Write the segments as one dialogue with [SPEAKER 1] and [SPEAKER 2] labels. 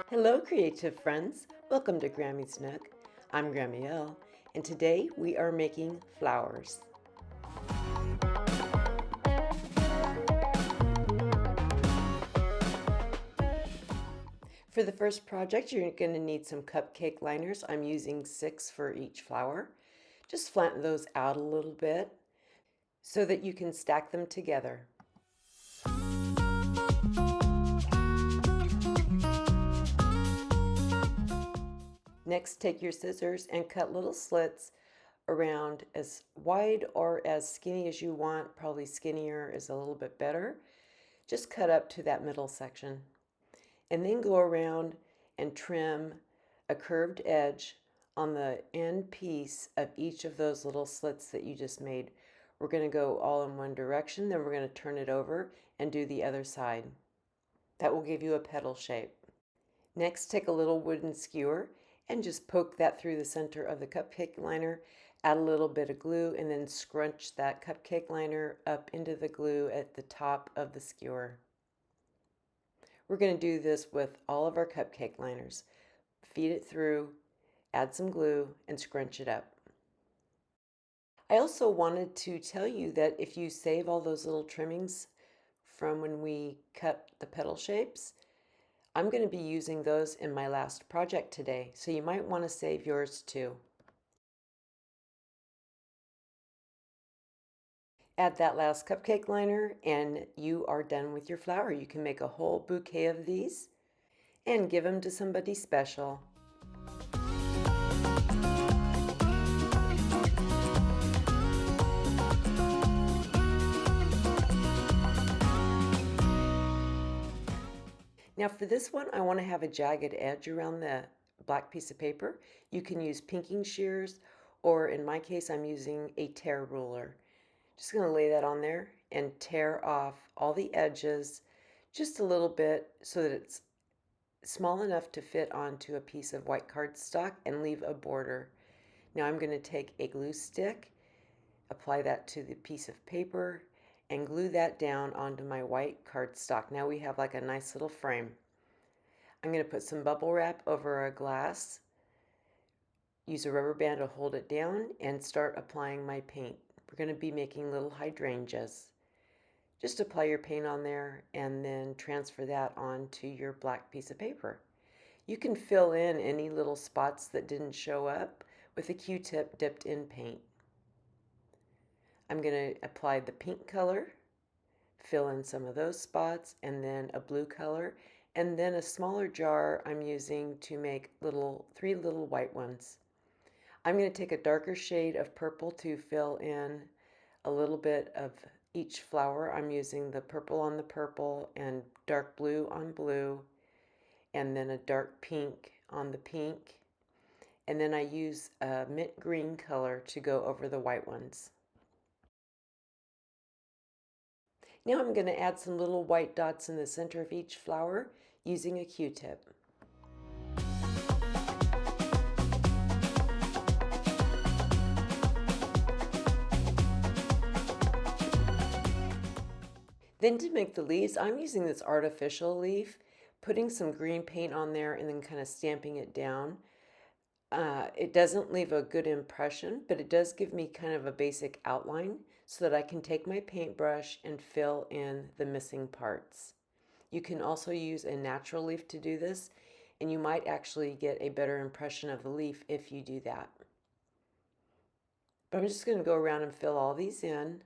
[SPEAKER 1] Hello, creative friends. Welcome to Grammy's Nook. I'm Grammy L, and today we are making flowers. For the first project, you're going to need some cupcake liners. I'm using 6 for each flower. Just flatten those out a little bit so that you can stack them together. Next, take your scissors and cut little slits around as wide or as skinny as you want. Probably skinnier is a little bit better. Just cut up to that middle section. And then go around and trim a curved edge on the end piece of each of those little slits that you just made. We're going to go all in one direction, then we're going to turn it over and do the other side. That will give you a petal shape. Next, take a little wooden skewer and just poke that through the center of the cupcake liner, add a little bit of glue, and then scrunch that cupcake liner up into the glue at the top of the skewer. We're going to do this with all of our cupcake liners. Feed it through, add some glue, and scrunch it up. I also wanted to tell you that if you save all those little trimmings from when we cut the petal shapes, I'm going to be using those in my last project today, so you might want to save yours too. Add that last cupcake liner and you are done with your flower. You can make a whole bouquet of these and give them to somebody special. Now for this one, I want to have a jagged edge around the black piece of paper. You can use pinking shears, or in my case, I'm using a tear ruler. Just going to lay that on there and tear off all the edges just a little bit so that it's small enough to fit onto a piece of white cardstock and leave a border. Now I'm going to take a glue stick, apply that to the piece of paper, and glue that down onto my white cardstock. Now we have like a nice little frame. I'm going to put some bubble wrap over a glass, use a rubber band to hold it down, and start applying my paint. We're going to be making little hydrangeas. Just apply your paint on there and then transfer that onto your black piece of paper. You can fill in any little spots that didn't show up with a Q-tip dipped in paint. I'm going to apply the pink color, fill in some of those spots, and then a blue color, and then a smaller jar I'm using to make three little white ones. I'm going to take a darker shade of purple to fill in a little bit of each flower. I'm using the purple on the purple and dark blue on blue, and then a dark pink on the pink. And then I use a mint green color to go over the white ones. Now I'm going to add some little white dots in the center of each flower using a Q-tip. Then to make the leaves, I'm using this artificial leaf, putting some green paint on there and then kind of stamping it down. It doesn't leave a good impression, but it does give me kind of a basic outline so that I can take my paintbrush and fill in the missing parts. You can also use a natural leaf to do this, and you might actually get a better impression of the leaf if you do that. But I'm just going to go around and fill all these in,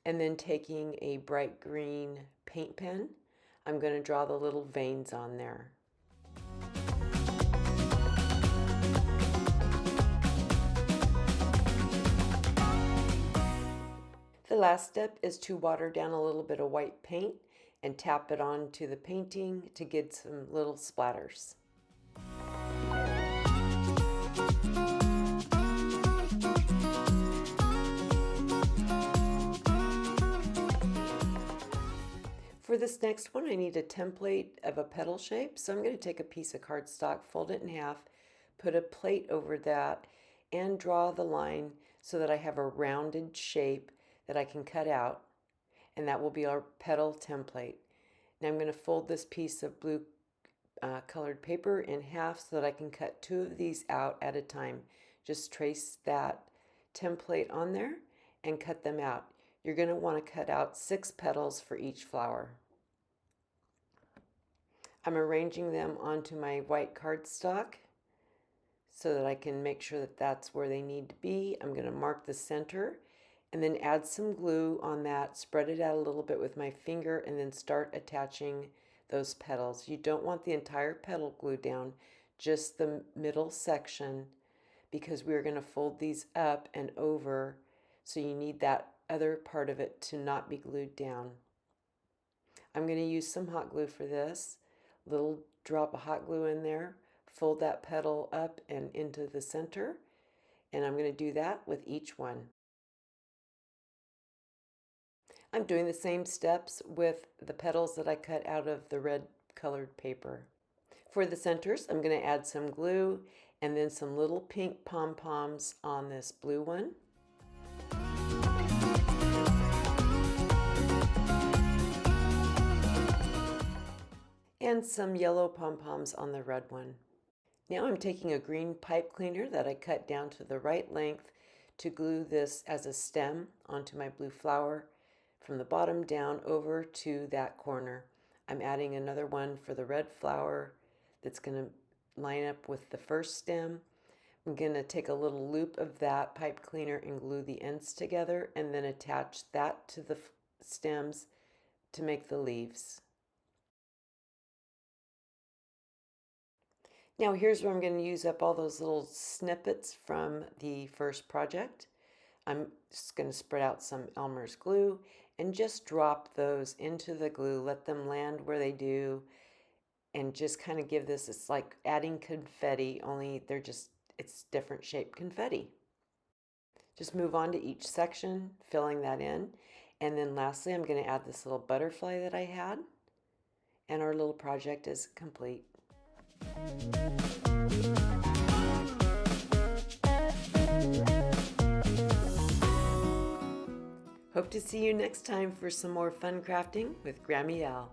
[SPEAKER 1] and then taking a bright green paint pen, I'm going to draw the little veins on there. The last step is to water down a little bit of white paint and tap it onto the painting to get some little splatters. For this next one, I need a template of a petal shape. So I'm going to take a piece of cardstock, fold it in half, put a plate over that, and draw the line so that I have a rounded shape that I can cut out. And that will be our petal template. Now I'm going to fold this piece of blue colored paper in half so that I can cut 2 of these out at a time. Just trace that template on there and cut them out. You're going to want to cut out 6 petals for each flower. I'm arranging them onto my white cardstock so that I can make sure that that's where they need to be. I'm going to mark the center and then add some glue on that, spread it out a little bit with my finger, and then start attaching those petals. You don't want the entire petal glued down, just the middle section, because we're going to fold these up and over, so you need that other part of it to not be glued down. I'm going to use some hot glue for this. Little drop of hot glue in there, fold that petal up and into the center, and I'm going to do that with each one. I'm doing the same steps with the petals that I cut out of the red colored paper. For the centers, I'm going to add some glue and then some little pink pom-poms on this blue one. And some yellow pom-poms on the red one. Now I'm taking a green pipe cleaner that I cut down to the right length to glue this as a stem onto my blue flower from the bottom down over to that corner. I'm adding another one for the red flower that's going to line up with the first stem. I'm going to take a little loop of that pipe cleaner and glue the ends together and then attach that to the stems to make the leaves. Now here's where I'm going to use up all those little snippets from the first project. I'm just going to spread out some Elmer's glue and just drop those into the glue, let them land where they do, and just kind of give this, it's like adding confetti, only it's different shaped confetti. Just move on to each section, filling that in. And then lastly, I'm going to add this little butterfly that I had, and our little project is complete. Hope to see you next time for some more fun crafting with Grammy L.